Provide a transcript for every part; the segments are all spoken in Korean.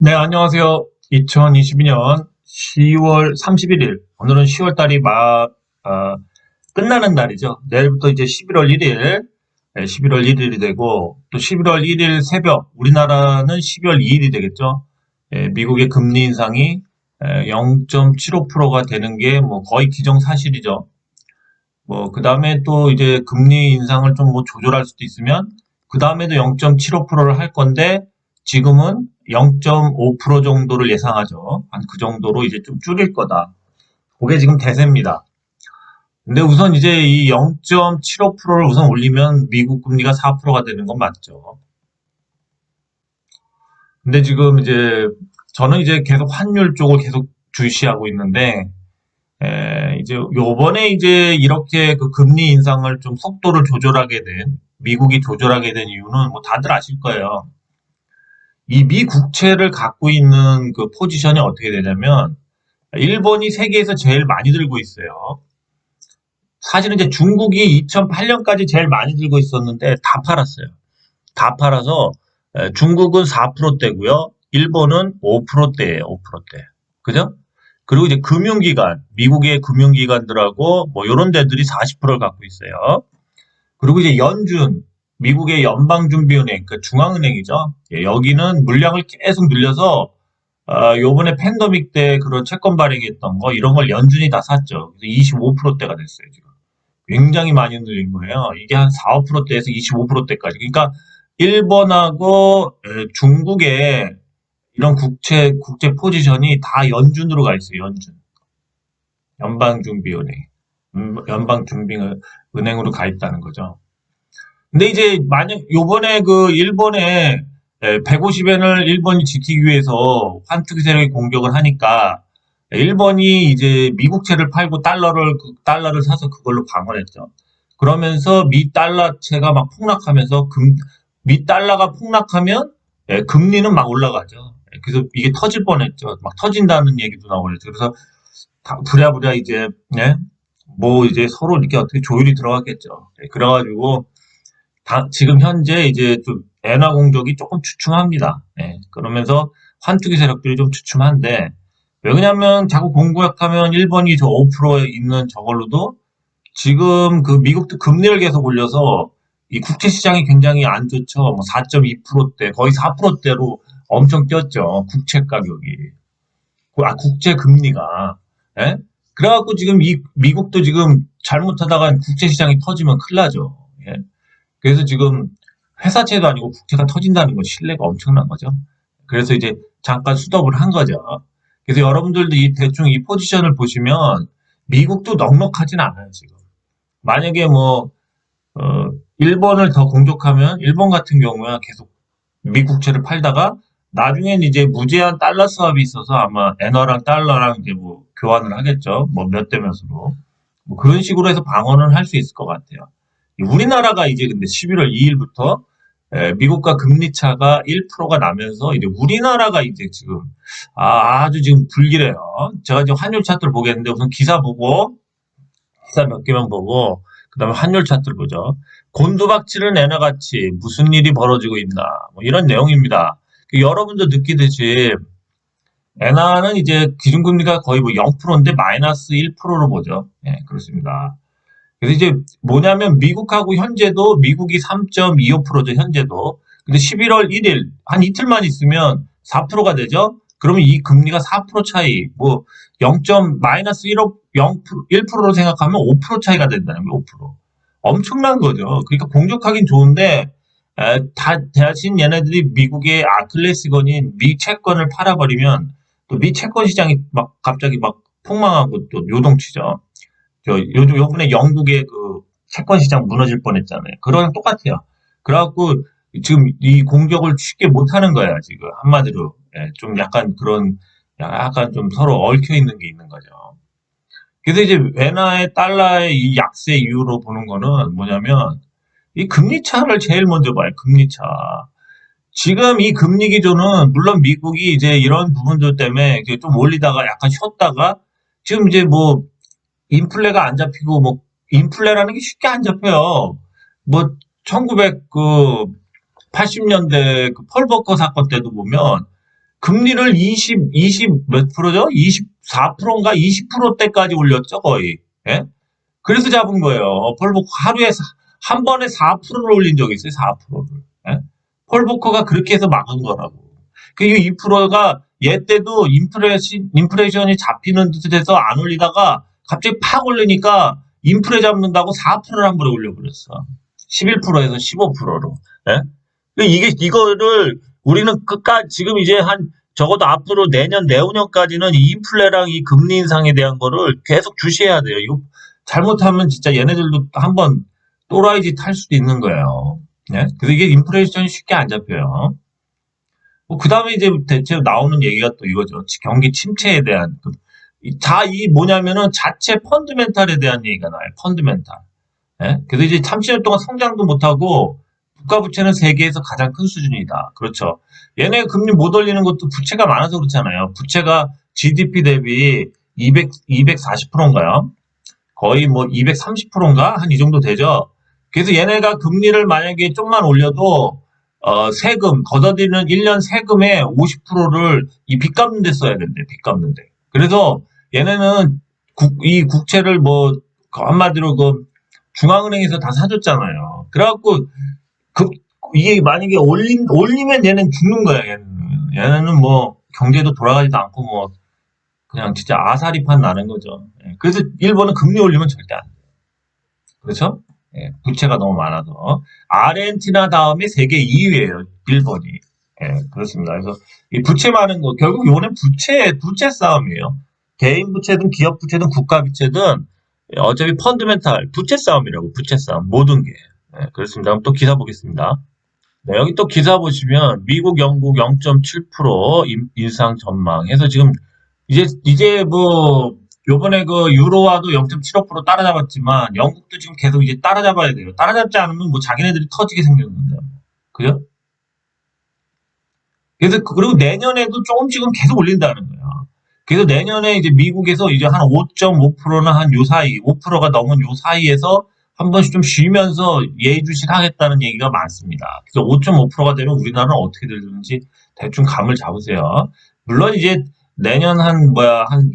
네, 안녕하세요. 2022년 10월 31일. 오늘은 10월 달이 끝나는 날이죠. 내일부터 이제 11월 1일, 11월 1일이 되고, 또 11월 1일 새벽, 우리나라는 12월 2일이 되겠죠. 미국의 금리 인상이 0.75%가 되는 게 뭐 거의 기정사실이죠. 뭐, 그 다음에 또 이제 금리 인상을 좀 뭐 조절할 수도 있으면, 그 다음에도 0.75%를 할 건데, 지금은 0.5% 정도를 예상하죠. 한 그 정도로 이제 좀 줄일 거다. 그게 지금 대세입니다. 근데 우선 이제 이 0.75%를 우선 올리면 미국 금리가 4%가 되는 건 맞죠. 근데 지금 이제 저는 이제 계속 환율 쪽을 계속 주시하고 있는데, 이제 요번에 이제 이렇게 그 금리 인상을 좀 속도를 조절하게 된, 미국이 조절하게 된 이유는 뭐 다들 아실 거예요. 이 미 국채를 갖고 있는 그 포지션이 어떻게 되냐면, 일본이 세계에서 제일 많이 들고 있어요. 사실은 이제 중국이 2008년까지 제일 많이 들고 있었는데 다 팔았어요. 다 팔아서 중국은 4%대고요. 일본은 5%대예요. 5%대. 그죠? 그리고 이제 금융기관, 미국의 금융기관들하고 뭐 이런 데들이 40%를 갖고 있어요. 그리고 이제 연준, 미국의 연방준비은행, 그 중앙은행이죠. 예, 여기는 물량을 계속 늘려서 요번에 팬데믹 때 그런 채권 발행했던 거 이런 걸 연준이 다 샀죠. 그래서 25%대가 됐어요, 지금. 굉장히 많이 늘린 거예요. 이게 한 4, 5%대에서 25%대까지. 그러니까 일본하고 중국의 이런 국제 포지션이 다 연준으로 가 있어요, 연준. 연방준비은행. 연방준비은행으로 가 있다는 거죠. 근데 이제 만약 요번에 그 일본에 150엔을 일본이 지키기 위해서 환투기 세력이 공격을 하니까 일본이 이제 미국채를 팔고 달러를 사서 그걸로 방어했죠. 그러면서 미 달러채가 막 폭락하면서 미 달러가 폭락하면 금리는 막 올라가죠. 그래서 이게 터질 뻔했죠. 막 터진다는 얘기도 나오고 그래서 부랴부랴 이제 뭐 이제 서로 이렇게 어떻게 조율이 들어갔겠죠. 그래가지고 지금 현재 이제 좀 엔화 공적이 조금 주춤합니다. 그러면서 환투기 세력들이 좀 주춤한데 왜냐면 자꾸 공격하면 일본이 저 5%에 있는 저걸로도 지금 그 미국도 금리를 계속 올려서 이 국채 시장이 굉장히 안 좋죠. 뭐 4.2%대 거의 4%대로 엄청 뛰었죠. 국채 가격이. 국채 금리가. 예? 그래갖고 지금 이 미국도 지금 잘못하다가 국채 시장이 터지면 큰일 나죠. 예? 그래서 지금 회사채도 아니고 국채가 터진다는 건 신뢰가 엄청난 거죠. 그래서 이제 잠깐 스톱을 한 거죠. 그래서 여러분들도 대충 이 포지션을 보시면 미국도 넉넉하진 않아요, 지금. 만약에 뭐, 일본을 더 공격하면 일본 같은 경우에 계속 미국채를 팔다가 나중엔 이제 무제한 달러 수합이 있어서 아마 엔화랑 달러랑 이제 뭐 교환을 하겠죠. 뭐 몇 대 몇으로. 뭐 그런 식으로 해서 방어는 할 수 있을 것 같아요. 우리나라가 이제 근데 11월 2일부터 미국과 금리 차가 1%가 나면서 이제 우리나라가 이제 지금 아주 지금 불길해요. 제가 지금 환율 차트를 보겠는데 우선 기사 몇 개만 보고 그다음에 환율 차트를 보죠. 곤두박질을 내나같이 무슨 일이 벌어지고 있나 뭐 이런 내용입니다. 여러분도 느끼듯이 엔화는 이제 기준금리가 거의 뭐 0%인데 마이너스 1%로 보죠. 예, 그렇습니다. 그래서 이제 뭐냐면 미국하고 현재도 미국이 3.25%죠, 현재도. 근데 11월 1일 한 이틀만 있으면 4%가 되죠. 그러면 이 금리가 4% 차이, 뭐 0. 마이너스 1%로 생각하면 5% 차이가 된다는 거예요. 5%. 엄청난 거죠. 그러니까 공격하긴 좋은데 대신 얘네들이 미국의 아킬레스건인 미 채권을 팔아버리면 또 미 채권 시장이 막 갑자기 막 폭망하고 또 요동치죠. 요번에 영국의 그 채권 시장 무너질 뻔했잖아요. 그거랑 똑같아요. 그래갖고 지금 이 공격을 쉽게 못 하는 거야, 지금. 한마디로. 좀 약간 그런, 약간 좀 서로 얽혀 있는 게 있는 거죠. 그래서 이제 엔화의 달러의 이 약세 이유로 보는 거는 뭐냐면 이 금리 차를 제일 먼저 봐요, 금리 차. 지금 이 금리 기조는 물론 미국이 이제 이런 부분들 때문에 좀 올리다가 약간 쉬었다가 지금 이제 뭐 인플레가 안 잡히고 뭐 인플레라는 게 쉽게 안 잡혀요. 뭐 1980년대 그 펄버커 사건 때도 보면 금리를 20 몇 프로죠? 24%인가 20%대까지 올렸죠, 거의. 예? 그래서 잡은 거예요. 펄보커 하루에 한 번에 4%를 올린 적이 있어요, 4%를. 예? 펄보커가 그렇게 해서 막은 거라고. 그 2%가 얘 때도 인플레이션이 잡히는 듯해서 안 올리다가 갑자기 팍 올리니까 인플레 잡는다고 4%를 한 번에 올려버렸어. 11%에서 15%로. 예? 이거를 우리는 끝까지 지금 이제 한 적어도 앞으로 내년 내후년까지는 이 인플레랑 이 금리 인상에 대한 거를 계속 주시해야 돼요. 이거 잘못하면 진짜 얘네들도 한번 또라이지 탈 수도 있는 거예요. 네? 그래서 이게 인플레이션이 쉽게 안 잡혀요. 그 다음에 이제 대체로 나오는 얘기가 또 이거죠. 경기 침체에 대한. 이 뭐냐면은 자체 펀드멘탈에 대한 얘기가 나와요. 펀드멘탈. 예? 그래서 이제 30년 동안 성장도 못하고 국가 부채는 세계에서 가장 큰 수준이다. 그렇죠. 얘네 금리 못 올리는 것도 부채가 많아서 그렇잖아요. 부채가 GDP 대비 240%인가요? 거의 뭐 230%인가? 한 이 정도 되죠. 그래서 얘네가 금리를 만약에 좀만 올려도 세금, 걷어들이는 1년 세금의 50%를 이 빚 갚는 데 써야 된대, 빚 갚는 데. 그래서 얘네는 이 국채를 뭐, 한마디로 중앙은행에서 다 사줬잖아요. 그래갖고, 그, 이게 만약에 올리면 얘는 죽는 거야, 얘는. 얘네는 뭐, 경제도 돌아가지도 않고 뭐, 그냥 진짜 아사리판 나는 거죠. 예. 그래서 일본은 금리 올리면 절대 안 돼요. 그렇죠? 예, 부채가 너무 많아서. 아르헨티나 다음에 세계 2위예요, 일본이. 예, 그렇습니다. 그래서 이 부채 많은 거, 결국 이거는 부채 싸움이에요. 개인 부채든 기업 부채든 국가 부채든 어차피 펀드멘탈 부채 싸움이라고, 부채 싸움. 모든 게. 예, 그렇습니다. 그럼 또 기사 보겠습니다. 네, 여기 또 기사 보시면 미국, 영국 0.7% 인상 전망 해서 지금 이제 뭐 요번에 그 유로화도 0.75% 따라잡았지만 영국도 지금 계속 이제 따라잡아야 돼요. 따라잡지 않으면 뭐 자기네들이 터지게 생겼는데. 그죠? 그래서 그리고 내년에도 조금씩은 계속 올린다는 거예요. 그래서 내년에 이제 미국에서 이제 한 5.5%나 한 요 사이, 5%가 넘은 요 사이에서 한 번씩 좀 쉬면서 예의주시를 하겠다는 얘기가 많습니다. 그래서 5.5%가 되면 우리나라는 어떻게 되는지 대충 감을 잡으세요. 물론 이제 내년 한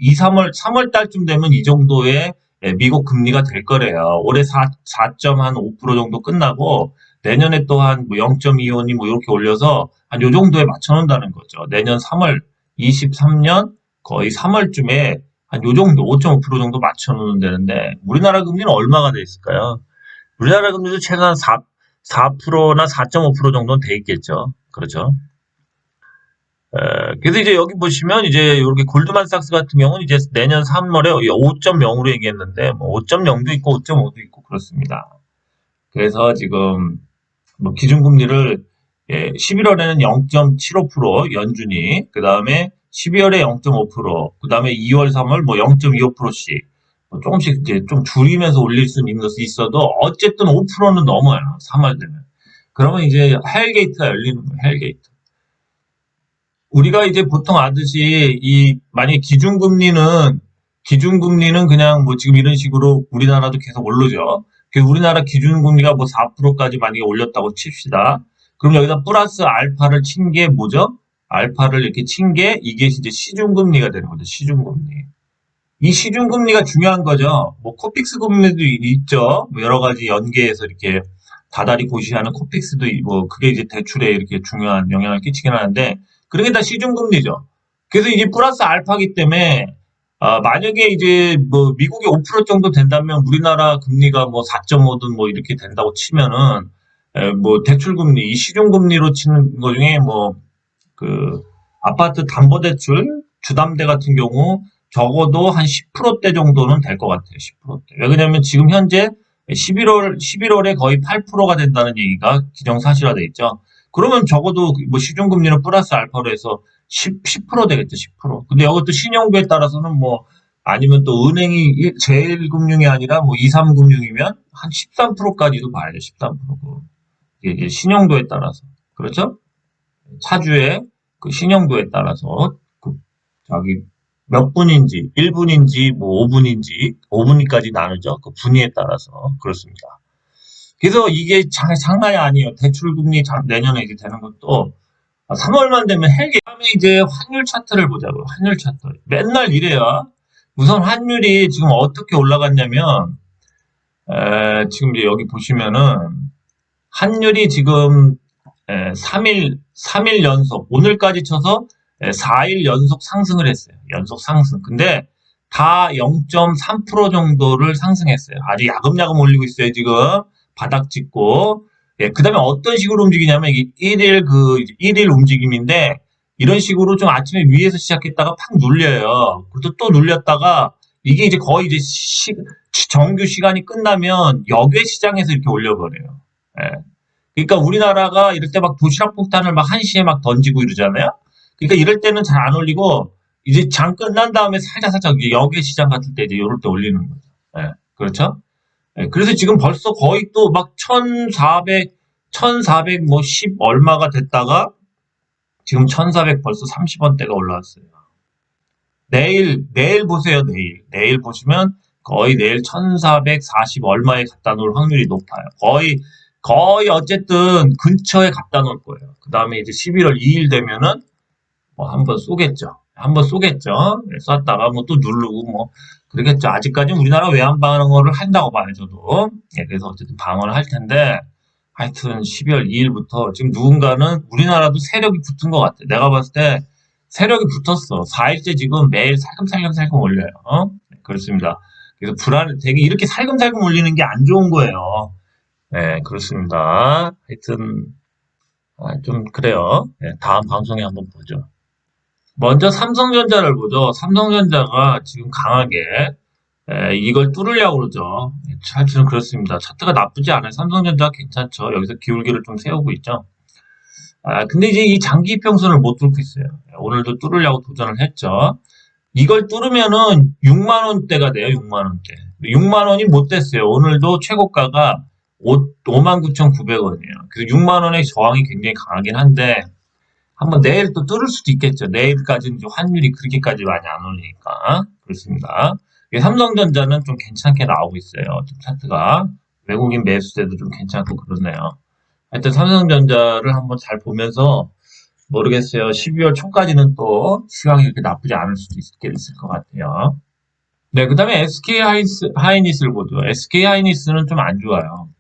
2, 3월 달쯤 되면 이 정도의 미국 금리가 될 거래요. 올해 4.5% 정도 끝나고 내년에 또 한 0.25니 뭐 이렇게 올려서 한 요 정도에 맞춰놓는다는 거죠. 내년 3월 23년 거의 3월쯤에 한 요 정도 5.5% 정도 맞춰놓으면 되는데 우리나라 금리는 얼마가 돼 있을까요? 우리나라 금리도 최소한 4%나 4.5% 정도는 돼 있겠죠. 그렇죠. 그래서 이제 여기 보시면 이제 이렇게 골드만삭스 같은 경우는 이제 내년 3월에 5.0으로 얘기했는데 뭐 5.0도 있고 5.5도 있고 그렇습니다. 그래서 지금 뭐 기준금리를 11월에는 0.75% 연준이, 그 다음에 12월에 0.5%, 그 다음에 2월, 3월 뭐 0.25%씩 조금씩 이제 좀 줄이면서 올릴 수는 있는 것이 있어도 어쨌든 5%는 넘어요. 3월 되면. 그러면 이제 헬게이트가 열리는 거예요. 헬게이트. 우리가 이제 보통 아듯이 만약에 기준금리는 그냥 뭐 지금 이런 식으로 우리나라도 계속 오르죠. 우리나라 기준금리가 뭐 4%까지 만약에 올렸다고 칩시다. 그럼 여기다 플러스 알파를 친 게 뭐죠? 알파를 이렇게 친 게 이게 이제 시중금리가 되는 거죠. 시중금리. 이 시중금리가 중요한 거죠. 뭐 코픽스 금리도 있죠. 뭐 여러 가지 연계해서 이렇게 다달이 고시하는 코픽스도 뭐 그게 이제 대출에 이렇게 중요한 영향을 끼치긴 하는데 그런 게 다 시중금리죠. 그래서 이제 플러스 알파기 때문에 만약에 이제 뭐 미국이 5% 정도 된다면 우리나라 금리가 뭐 4.5든 뭐 이렇게 된다고 치면은 뭐 대출금리, 이 시중금리로 치는 거 중에 뭐 그 아파트 담보대출, 주담대 같은 경우 적어도 한 10%대 정도는 될 것 같아요. 10%대. 왜냐면 지금 현재 11월에 거의 8%가 된다는 얘기가 기정사실화돼 있죠. 그러면 적어도 뭐 시중금리는 플러스 알파로 해서 10% 되겠죠, 10%. 근데 이것도 신용부에 따라서는 뭐 아니면 또 은행이 제1금융이 아니라 뭐 2, 3금융이면 한 13%까지도 봐야죠, 13%. 이게 신용도에 따라서. 그렇죠? 차주의 그 신용도에 따라서 자기 몇 분인지, 1분인지, 뭐 5분인지, 5분까지 나누죠. 그 분위에 따라서. 그렇습니다. 그래서 이게 장난이 아니에요. 대출금리 내년에 이제 되는 것도 3월만 되면 헬기. 다음에 이제 환율 차트를 보자고요. 환율 차트. 맨날 이래요. 우선 환율이 지금 어떻게 올라갔냐면, 지금 이제 여기 보시면은, 환율이 지금 3일 연속, 오늘까지 쳐서 4일 연속 상승을 했어요. 연속 상승. 근데 다 0.3% 정도를 상승했어요. 아주 야금야금 올리고 있어요, 지금. 바닥 찍고. 예, 그 다음에 어떤 식으로 움직이냐면, 이게 일일 움직임인데, 이런 식으로 좀 아침에 위에서 시작했다가 팍 눌려요. 그리고 또 눌렸다가, 이게 이제 거의 이제 정규 시간이 끝나면 역외 시장에서 이렇게 올려버려요. 예. 그러니까 우리나라가 이럴 때 막 도시락 폭탄을 막 1시에 막 던지고 이러잖아요. 그러니까 이럴 때는 잘 안 올리고 이제 장 끝난 다음에 살짝살짝 역외 시장 같을 때 이제 요럴 때 올리는 거죠. 예, 그렇죠? 예, 그래서 지금 벌써 거의 또 막 1400 뭐 10 얼마가 됐다가 지금 1400 벌써 30원대가 올라왔어요. 내일 보세요, 내일 보시면 거의 내일 1440 얼마에 갖다 놓을 확률이 높아요. 거의 어쨌든 근처에 갖다 놓을 거예요. 그 다음에 이제 11월 2일 되면은 뭐 한번 쏘겠죠. 한번 쏘겠죠. 네, 쐈다가 뭐 또 누르고 뭐 그러겠죠. 아직까지는 우리나라 외환 방어를 한다고 봐요, 저도. 예, 그래서 어쨌든 방어를 할 텐데 하여튼 12월 2일부터 지금 누군가는 우리나라도 세력이 붙은 것 같아. 내가 봤을 때 세력이 붙었어. 4일째 지금 매일 살금살금 올려요. 네, 그렇습니다. 그래서 되게 이렇게 살금살금 올리는 게 안 좋은 거예요. 네, 그렇습니다. 하여튼 좀 그래요. 네, 다음 방송에 한번 보죠. 먼저 삼성전자를 보죠. 삼성전자가 지금 강하게 이걸 뚫으려고 그러죠. 차트는 그렇습니다. 차트가 나쁘지 않아요. 삼성전자 괜찮죠. 여기서 기울기를 좀 세우고 있죠. 근데 이제 이 장기 이평선을 못 뚫고 있어요. 오늘도 뚫으려고 도전을 했죠. 이걸 뚫으면은 6만 원대가 돼요. 6만 원대. 6만 원이 못 됐어요. 오늘도 최고가가 59,900원이에요. 그래서 6만 원의 저항이 굉장히 강하긴 한데 한번 내일 또 뚫을 수도 있겠죠. 내일까지는 환율이 그렇게까지 많이 안 올리니까. 그렇습니다. 삼성전자는 좀 괜찮게 나오고 있어요. 좀 차트가. 외국인 매수세도 좀 괜찮고 그러네요. 하여튼 삼성전자를 한번 잘 보면서 모르겠어요. 12월 초까지는 또 시황이 이렇게 나쁘지 않을 수도 있을 것 같아요. 네, 그 다음에 SK 하이닉스를 보죠. SK 하이닉스는 좀 안 좋아요.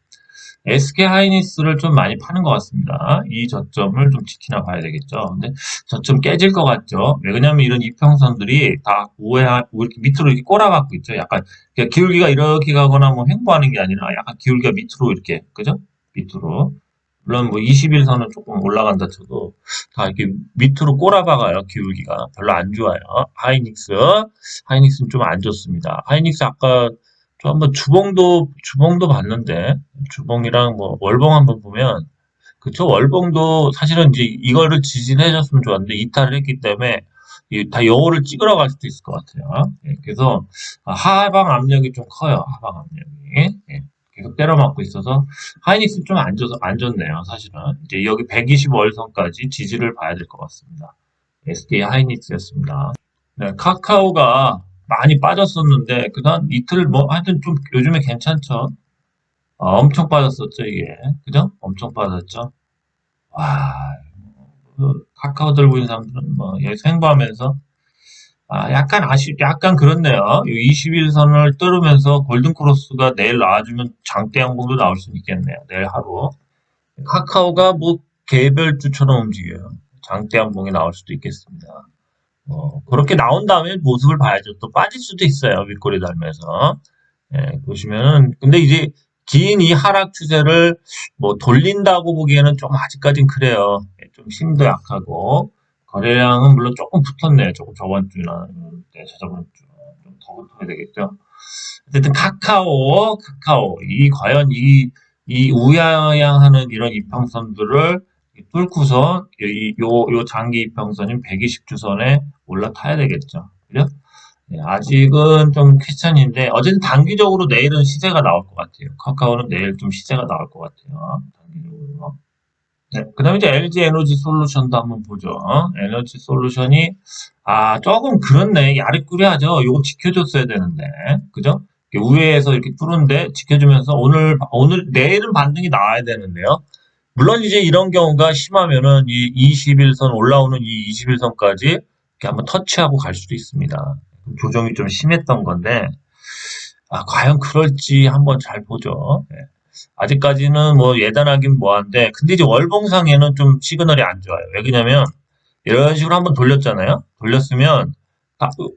SK 하이닉스를 좀 많이 파는 것 같습니다. 이 저점을 좀 지키나 봐야 되겠죠. 근데 저점 깨질 것 같죠. 왜냐면 이런 이평선들이 다 이렇게 밑으로 이렇게 꼬라박고 있죠. 약간 기울기가 이렇게 가거나 뭐 횡보하는 게 아니라 약간 기울기가 밑으로 이렇게, 그죠? 밑으로. 물론 뭐 21선은 조금 올라간다 쳐도 다 이렇게 밑으로 꼬라박아요. 기울기가 별로 안 좋아요. 하이닉스는 좀 안 좋습니다. 하이닉스 아까 저 한번 주봉도 봤는데 주봉이랑 뭐 월봉 한번 보면 그쵸. 월봉도 사실은 이제 이거를 지지를 해줬으면 좋았는데 이탈을 했기 때문에 다 요거를 찍으러 갈 수도 있을 것 같아요. 예, 그래서 하방 압력이 좀 커요. 하방 압력이. 예, 계속 때려맞고 있어서 하이닉스 좀 안 좋네요. 사실은 이제 여기 120월선까지 지지를 봐야 될 것 같습니다. SK 하이닉스였습니다. 네, 카카오가 많이 빠졌었는데 그다음 이틀 뭐 하여튼 좀 요즘에 괜찮죠. 엄청 빠졌었죠 이게. 그죠? 엄청 빠졌죠. 와, 카카오 들고 있는 사람들은 뭐 여기서 횡보하면서 약간 그렇네요. 21선을 뚫으면서 골든크로스가 내일 나와주면 장대 양봉도 나올 수 있겠네요. 내일 하루. 카카오가 뭐 개별주처럼 움직여요. 장대 양봉이 나올 수도 있겠습니다. 그렇게 나온 다음에 모습을 봐야죠. 또 빠질 수도 있어요. 윗꼬리 달면서. 예, 보시면은, 근데 이제 긴 이 하락 추세를 뭐 돌린다고 보기에는 좀 아직까진 그래요. 예, 좀 힘도 약하고, 거래량은 물론 조금 붙었네요. 조금 저번 주나, 저번 주. 좀 더 붙어야 되겠죠. 어쨌든 과연 이 우야향하는 이런 이평선들을 뚫고서 요 장기 이평선인 120주선에 올라타야 되겠죠. 그죠? 네, 아직은 좀 퀘스천인데 어쨌든 단기적으로 내일은 시세가 나올 것 같아요. 카카오는 내일 좀 시세가 나올 것 같아요. 단기적으로. 네, 그다음에 이제 LG 에너지 솔루션도 한번 보죠. 에너지 솔루션이 조금 그렇네. 야리꾸리하죠. 요거 지켜줬어야 되는데, 그죠? 이렇게 우회해서 이렇게 뚫은데 지켜주면서 오늘 내일은 반등이 나와야 되는데요. 물론 이제 이런 경우가 심하면은 이 21선 올라오는 이 21선까지 이렇게 한번 터치하고 갈 수도 있습니다. 조정이 좀 심했던 건데, 과연 그럴지 한번 잘 보죠. 예. 아직까지는 뭐 예단하긴 뭐한데, 근데 이제 월봉상에는 좀 시그널이 안 좋아요. 왜 그러냐면, 이런 식으로 한번 돌렸잖아요. 돌렸으면,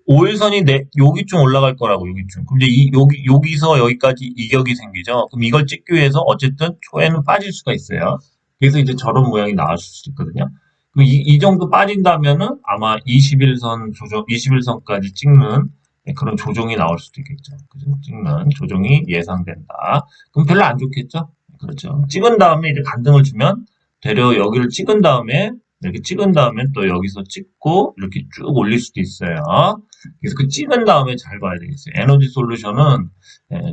5일선이 여기쯤 올라갈 거라고, 여기쯤. 그럼 이제 여기서 여기까지 이격이 생기죠. 그럼 이걸 찍기 위해서 어쨌든 초에는 빠질 수가 있어요. 그래서 이제 저런 모양이 나올 수 있거든요. 그럼 이 정도 빠진다면은 아마 21선 조정, 21선까지 찍는 그런 조정이 나올 수도 있겠죠. 그죠? 찍는 조정이 예상된다. 그럼 별로 안 좋겠죠? 그렇죠. 찍은 다음에 이제 반등을 주면 되려 여기를 찍은 다음에 이렇게 찍은 다음에 또 여기서 찍고 이렇게 쭉 올릴 수도 있어요. 그래서 그 찍은 다음에 잘 봐야 되겠어요. 에너지 솔루션은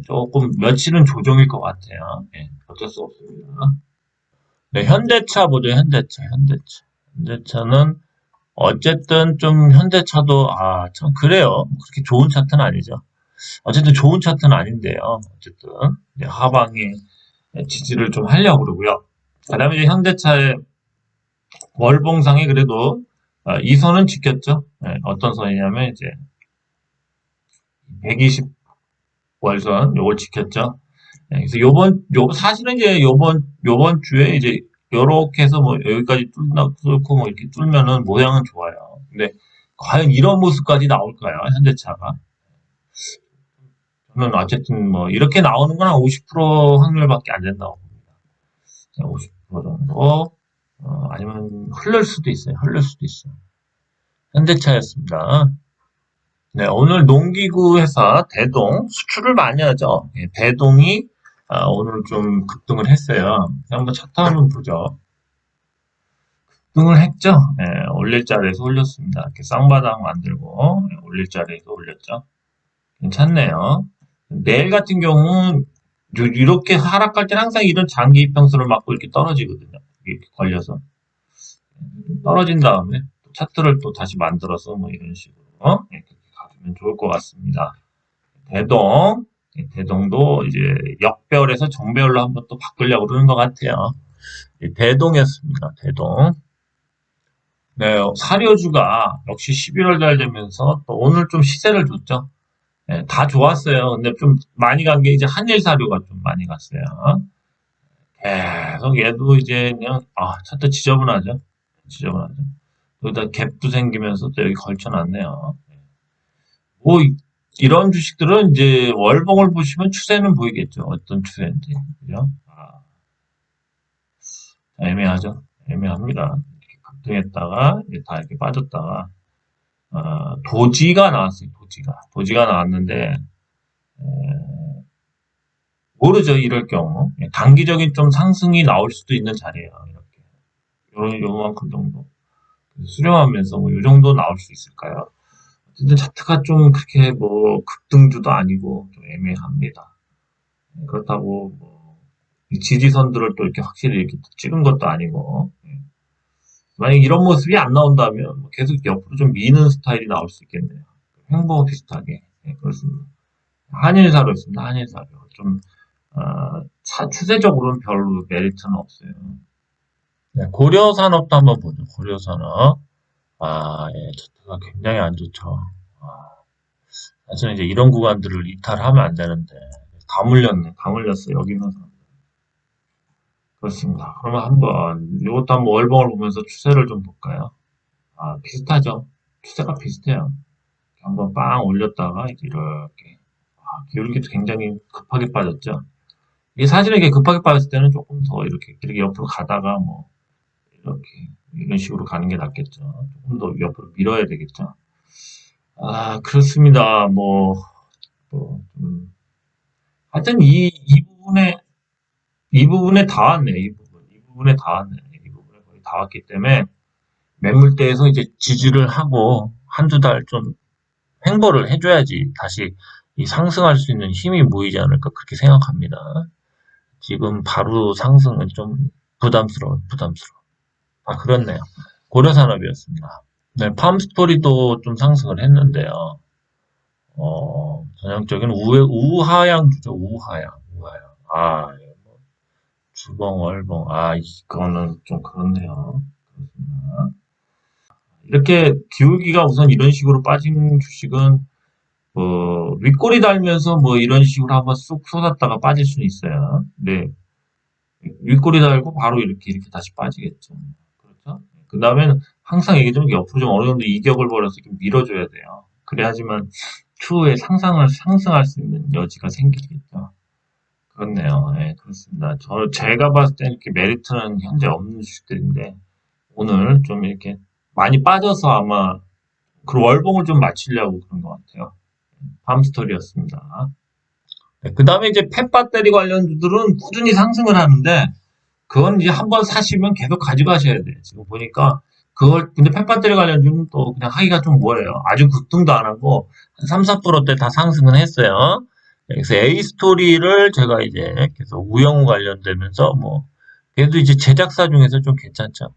조금 며칠은 조정일 것 같아요. 어쩔 수 없습니다. 네, 현대차 보죠. 현대차. 현대차는 어쨌든 좀 현대차도 참 그래요. 그렇게 좋은 차트는 아니죠. 어쨌든 좋은 차트는 아닌데요. 어쨌든 이제 하방에 지지를 좀 하려고 그러고요. 그다음에 이제 현대차의 월봉상이 그래도 이 선은 지켰죠. 어떤 선이냐면 이제 120 월선 요걸 지켰죠. 그래서 사실은 이제 요번 주에 이제 요렇게 해서 뭐 여기까지 뚫고 뭐 이렇게 뚫면은 모양은 좋아요. 근데 과연 이런 모습까지 나올까요? 현대차가. 저는 어쨌든 뭐 이렇게 나오는 건 한 50% 확률밖에 안 된다고 봅니다. 50% 정도. 아니면 흐를 수도 있어요. 흐를 수도 있어요. 현대차였습니다. 네, 오늘 농기구 회사 대동 수출을 많이 하죠. 대동이 오늘 좀 급등을 했어요. 한번 차트 한번 보죠. 급등을 했죠. 올릴 자리에서 올렸습니다. 이렇게 쌍바닥 만들고 올릴 자리에서 올렸죠. 괜찮네요. 내일 같은 경우는 이렇게 하락할 때는 항상 이런 장기 이평선을 맞고 이렇게 떨어지거든요. 이렇게 걸려서 떨어진 다음에 차트를 또 다시 만들어서 뭐 이런 식으로 이렇게 가주면 좋을 것 같습니다. 대동도 이제 역배열에서 정배열로 한번 또 바꾸려고 그러는 것 같아요. 대동이었습니다. 대동. 네, 사료주가 역시 11월 달 되면서 또 오늘 좀 시세를 줬죠. 다 좋았어요. 근데 좀 많이 간 게 이제 한일 사료가 좀 많이 갔어요. 계속 얘도 이제 그냥 차트 지저분하죠. 지저분하죠. 여기다 갭도 생기면서 또 여기 걸쳐놨네요. 뭐 이런 주식들은 이제 월봉을 보시면 추세는 보이겠죠. 어떤 추세인지. 그죠? 애매하죠. 애매합니다. 이렇게 급등했다가 이제 다 이렇게 빠졌다가 도지가 나왔어요. 도지가 나왔는데 모르죠. 이럴 경우 단기적인 좀 상승이 나올 수도 있는 자리예요. 이렇게 요만큼 정도 수렴하면서 뭐 이 정도 나올 수 있을까요? 어쨌든 차트가 좀 그렇게 뭐 급등주도 아니고 좀 애매합니다. 그렇다고 뭐 지지선들을 또 이렇게 확실히 이렇게 찍은 것도 아니고 만약 이런 모습이 안 나온다면 뭐 계속 옆으로 좀 미는 스타일이 나올 수 있겠네요. 횡보 비슷하게 그렇습니다. 한일사로 있습니다. 한일사로 좀 추세적으로는 별로 메리트는 없어요. 네, 고려산업도 한번 보죠. 고려산업. 차트가 굉장히 안 좋죠. 사실은 이제 이런 구간들을 이탈하면 안 되는데 다 물렸네. 다 물렸어. 여기는 그렇습니다. 그러면 한번 이것도 한번 월봉을 보면서 추세를 좀 볼까요? 비슷하죠. 추세가 비슷해요. 한번 빵 올렸다가 이렇게 이렇게 굉장히 급하게 빠졌죠. 이게 사실은 이게 급하게 빠졌을 때는 조금 더 이렇게 옆으로 가다가 뭐 이렇게 이런 식으로 가는 게 낫겠죠. 조금 더 옆으로 밀어야 되겠죠. 그렇습니다. 하여튼 이 부분에 다 왔네. 이 부분에 다 왔네. 이 부분에 거의 다 왔기 때문에 매물대에서 이제 지지를 하고 한두 달 좀 횡보를 해줘야지 다시 이 상승할 수 있는 힘이 모이지 않을까 그렇게 생각합니다. 지금 바로 상승은 좀 부담스러워. 그렇네요. 고려산업이었습니다. 네, 팜스토리도 좀 상승을 했는데요. 전형적인 우하향 주죠. 우하향. 주봉, 월봉. 아, 이거는 좀 그렇네요. 그렇습니다. 이렇게 기울기가 우선 이런 식으로 빠진 주식은 윗꼬리 달면서 뭐 이런 식으로 한번 쑥 쏟았다가 빠질 수는 있어요. 네. 윗꼬리 달고 바로 이렇게 다시 빠지겠죠. 그렇죠? 그 다음에는 항상 얘기하지만 옆으로 좀 어느 정도 이격을 벌여서 좀 밀어줘야 돼요. 그래야지만 추후에 상승할 수 있는 여지가 생기겠죠. 그렇네요. 네, 그렇습니다. 제가 봤을 때 이렇게 메리트는 현재 없는 주식들인데, 오늘 좀 이렇게 많이 빠져서 아마 그 월봉을 좀 맞추려고 그런 것 같아요. 팜스토리였습니다. 네, 그 다음에 이제 펫 배터리 관련주들은 꾸준히 상승을 하는데, 그건 이제 한번 사시면 계속 가져가셔야 돼요. 지금 보니까 근데 펫배터리 관련주는 또 그냥 하기가 좀 뭐해요. 아주 급등도 안 하고 한 3, 4%대 다 상승은 했어요. 그래서 A스토리를 제가 이제 계속 우영우 관련되면서 뭐 그래도 이제 제작사 중에서 좀 괜찮죠.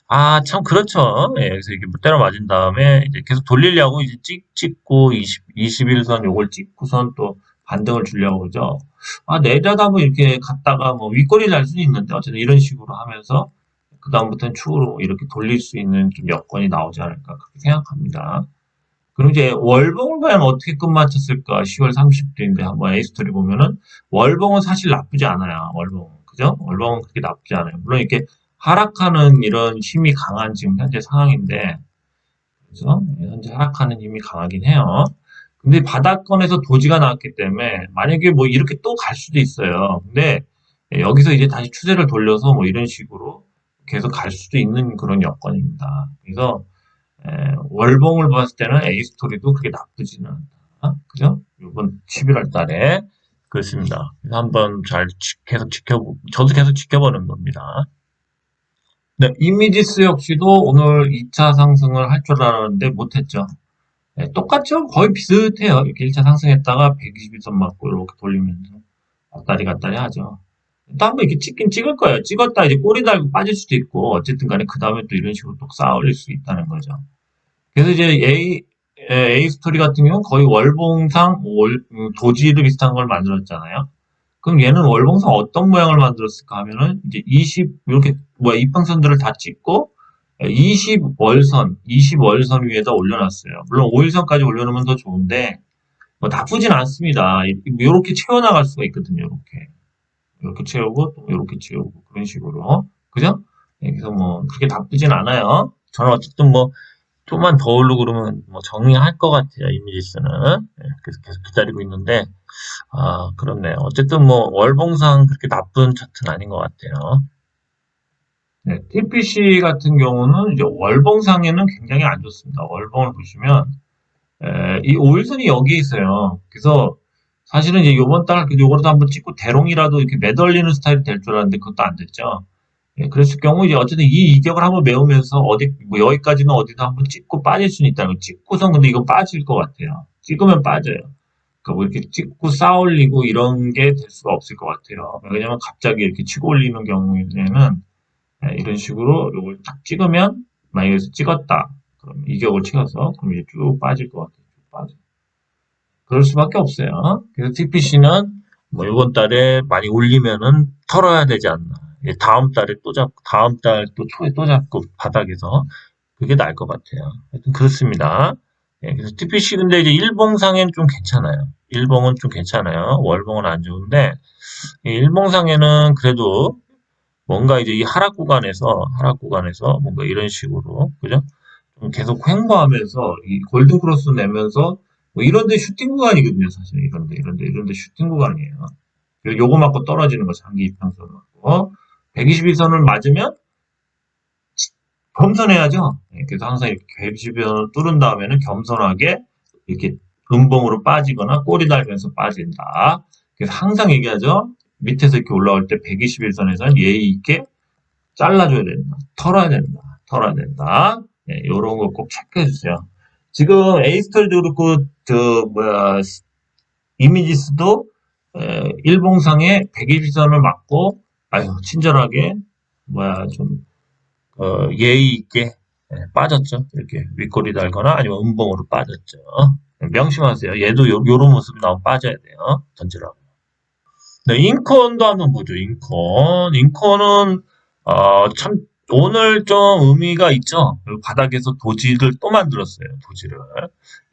아, 참 그렇죠. 예, 그래서 이렇게 때려 맞은 다음에 이제 계속 돌리려고 이제 찍고 21선 요걸 찍고선 또 반등을 주려고 그러죠. 아, 내려다 뭐 이렇게 갔다가 뭐 윗꼬리 날 수는 있는데 어쨌든 이런 식으로 하면서 그다음부터는 추후로 이렇게 돌릴 수 있는 좀 여건이 나오지 않을까 그렇게 생각합니다. 그럼 이제 월봉을 과연 어떻게 끝마쳤을까? 10월 30일인데 한번 A스토리 보면은 월봉은 사실 나쁘지 않아요. 월봉. 그죠? 월봉은 그렇게 나쁘지 않아요. 물론 이렇게 하락하는 이런 힘이 강한 지금 현재 상황인데, 그죠? 현재 하락하는 힘이 강하긴 해요. 근데 바닥권에서 도지가 나왔기 때문에 만약에 뭐 이렇게 또 갈 수도 있어요. 근데 여기서 이제 다시 추세를 돌려서 뭐 이런 식으로 계속 갈 수도 있는 그런 여건입니다. 그래서 월봉을 봤을 때는 A스토리도 그렇게 나쁘지는 않다. 그죠? 이번 11월 달에. 그렇습니다. 그래서 한번 계속 저도 계속 지켜보는 겁니다. 네, 이미지스 역시도 오늘 2차 상승을 할 줄 알았는데 못했죠. 네, 똑같죠? 거의 비슷해요. 이렇게 1차 상승했다가 121선 맞고 이렇게 돌리면서 왔다리 갔다리 하죠. 또 한번 이렇게 찍긴 찍을 거예요. 찍었다 이제 꼬리 달고 빠질 수도 있고 어쨌든 간에 그 다음에 또 이런 식으로 또 쌓아 올릴 수 있다는 거죠. 그래서 이제 A 스토리 같은 경우는 거의 월봉상 도지를 비슷한 걸 만들었잖아요. 그럼 얘는 월봉상 어떤 모양을 만들었을까 하면은 이제 이렇게 이평선들을 다 찍고 20월선 위에다 올려놨어요. 물론 5일선까지 올려놓으면 더 좋은데 뭐 나쁘진 않습니다. 이렇게 채워나갈 수가 있거든요. 이렇게 채우고 또 이렇게 채우고 그런 식으로 그죠? 그래서 뭐 그렇게 나쁘진 않아요. 저는 어쨌든 뭐 좀만 더 오르고 그러면 뭐 정리할 것 같아요. 이미지스는. 그래서 계속 기다리고 있는데 아 그렇네요. 어쨌든 뭐 월봉상 그렇게 나쁜 차트는 아닌 것 같아요. 네, TPC 같은 경우는 이제 월봉상에는 굉장히 안 좋습니다. 월봉을 보시면 이 5일선이 여기에 있어요. 그래서 사실은 이제 요번 달 요거라도 한번 찍고 대롱이라도 이렇게 매달리는 스타일이 될 줄 알았는데 그것도 안 됐죠. 예, 그랬을 경우 이제 어쨌든 이 이격을 한번 메우면서 뭐 여기까지는 어디다 한번 찍고 빠질 수는 있다는 거. 찍고선 근데 이건 빠질 것 같아요. 찍으면 빠져요. 그러니까 뭐 이렇게 찍고 쌓아 올리고 이런 게 될 수가 없을 것 같아요. 왜냐면 갑자기 이렇게 치고 올리는 경우에는 이런 식으로 이걸 딱 찍으면 만약에 찍었다. 그럼 이격을 찍어서 그럼 이제 쭉 빠질 것 같아요. 쭉 빠져. 그럴 수밖에 없어요. 그래서 TPC는 뭐 이번 달에 많이 올리면은 털어야 되지 않나. 다음 달에 또 잡고, 다음 달 또 초에 또 잡고 바닥에서 그게 나을 것 같아요. 하여튼 그렇습니다. 그래서 TPC 근데 이제 일봉상엔 좀 괜찮아요. 일봉은 좀 괜찮아요. 월봉은 안 좋은데 일봉상에는 그래도 뭔가 이제 이 하락 구간에서 뭔가 이런 식으로 그죠? 좀 계속 횡보하면서 이 골든 크로스 내면서 뭐 이런데 슈팅 구간이거든요, 사실 이런데 슈팅 구간이에요. 그리고 요거 맞고 떨어지는 거 장기 이평선 맞고 121선을 맞으면 겸손해야죠. 그래서 항상 이렇게 121선을 뚫은 다음에는 겸손하게 이렇게 음봉으로 빠지거나 꼬리 달면서 빠진다. 그래서 항상 얘기하죠. 밑에서 이렇게 올라올 때 121선에서는 예의 있게 잘라줘야 된다. 털어야 된다. 요런 거 꼭 체크해 주세요. 지금 에이스토리도 그렇고, 이미지스도, 일봉상에 121선을 맞고, 아유, 친절하게, 좀, 예의 있게, 빠졌죠. 이렇게 윗꼬리 달거나 아니면 음봉으로 빠졌죠. 명심하세요. 얘도 요런 모습이 나오면 빠져야 돼요. 던지라고. 네, 인컨도 한번 보죠. 인컨. 인컨은 참 오늘 좀 의미가 있죠. 그 바닥에서 도지를 또 만들었어요. 도지를.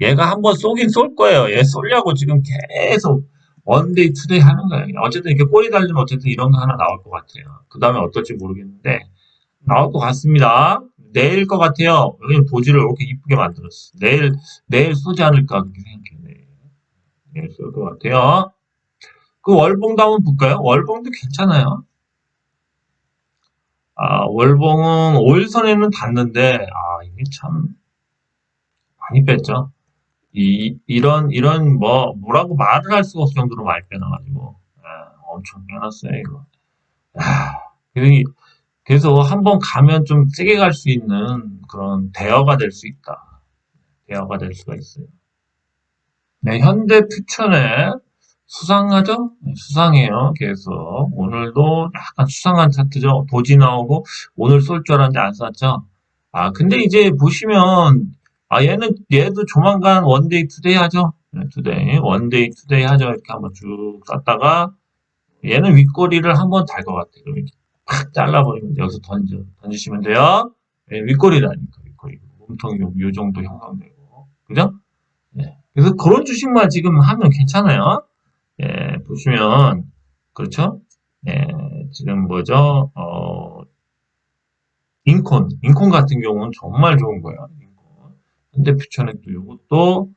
얘가 한번 쏘긴 쏠 거예요. 얘 쏠려고 지금 계속 원데이 투데이 하는 거예요. 어쨌든 이렇게 꼬리 달리면 어쨌든 이런 거 하나 나올 것 같아요. 그 다음에 어떨지 모르겠는데 나올 것 같습니다. 내일 것 같아요. 왜냐면 도지를 이렇게 이쁘게 만들었어. 내일 쏘지 않을까 그렇게 생각해요. 내일 쏠 것 같아요. 그 월봉도 한번 볼까요? 월봉도 괜찮아요. 월봉은 5일선에는 닿는데, 이게 참 많이 뺐죠. 뭐라고 말을 할 수가 없을 정도로 많이 빼놔가지고, 엄청 빼놨어요, 이거. 아, 그래서 그래서 한번 가면 좀 세게 갈 수 있는 그런 대여가 될 수 있다. 대여가 될 수가 있어요. 네, 현대 퓨처네. 수상하죠? 네, 수상해요. 계속. 오늘도 약간 수상한 차트죠. 도지 나오고, 오늘 쏠 줄 알았는데 안 쐈죠? 근데 이제 보시면, 얘도 조만간 원데이 투데이 하죠? 네, 투데이. 원데이 투데이 하죠. 이렇게 한번 쭉 쐈다가, 얘는 윗꼬리를 한번 달 것 같아요. 그럼 이렇게 팍 잘라버리면 여기서 던지시면 돼요. 네, 윗꼬리라니까, 윗꼬리. 몸통이 요 정도 형성되고. 그죠? 예. 그래서 그런 주식만 지금 하면 괜찮아요. 예, 보시면, 그렇죠? 예, 지금 뭐죠? 인콘 같은 경우는 정말 좋은 거예요. 인콘. 근데 퓨처넥도 이것도,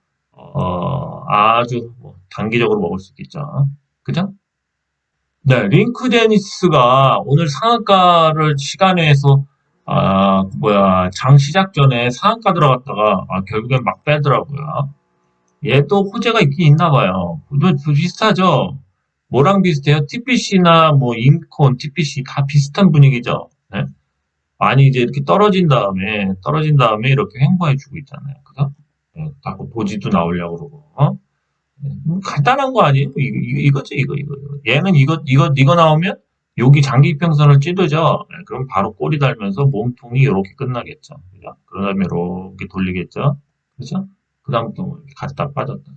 아주 뭐 단기적으로 먹을 수 있겠죠. 그죠? 네, 링크데니스가 오늘 상한가를 시간에서, 장 시작 전에 상한가 들어갔다가, 결국엔 막 빼더라고요. 얘도 호재가 있긴 있나 봐요. 비슷하죠? 뭐랑 비슷해요? TPC나 뭐 인콘, TPC 다 비슷한 분위기죠. 네? 많이 이제 이렇게 떨어진 다음에 이렇게 횡보해주고 있잖아요. 그죠? 네, 자꾸 도지도 나오려고 그러고. 간단한 거 아니에요? 이거죠, 이거. 얘는 이거 나오면 여기 장기 이평선을 찌르죠. 네, 그럼 바로 꼬리 달면서 몸통이 이렇게 끝나겠죠. 그죠? 그러다음에 이렇게 돌리겠죠. 그죠? 그 다음부터 뭐 이렇게 갔다 빠졌다,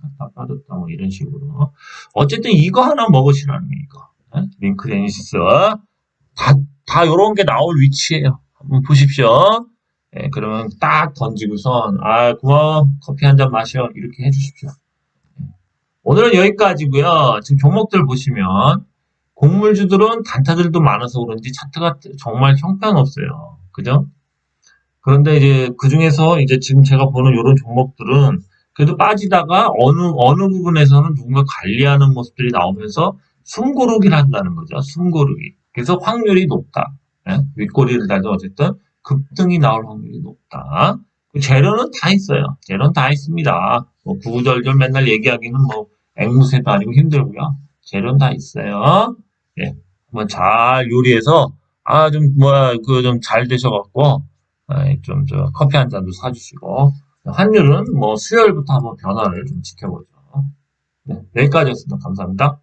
뭐 이런 식으로. 어쨌든 이거 하나 먹으시라는 거, 이거. 네? 링크 데니시스. 다 요런 게 나올 위치예요. 한번 보십시오. 예, 그러면 딱 던지고선, 고마워. 커피 한 잔 마셔. 이렇게 해주십시오. 오늘은 여기까지고요. 지금 종목들 보시면 곡물주들은 단타들도 많아서 그런지 차트가 정말 형편없어요. 그죠? 그런데 이제 그 중에서 이제 지금 제가 보는 이런 종목들은 그래도 빠지다가 어느 부분에서는 누군가 관리하는 모습들이 나오면서 숨고르기를 한다는 거죠. 숨고르기. 그래서 확률이 높다. 예? 윗꼬리를 달도 어쨌든 급등이 나올 확률이 높다. 그 재료는 다 있어요. 재료는 다 있습니다. 뭐 구구절절 맨날 얘기하기는 뭐 앵무새도 아니고 힘들고요. 재료는 다 있어요. 예. 한번 잘 요리해서 좀 뭐야 그 좀 잘 되셔갖고 좀 커피 한 잔도 사주시고 환율은 뭐 수요일부터 한번 변화를 좀 지켜보죠. 네, 여기까지였습니다. 감사합니다.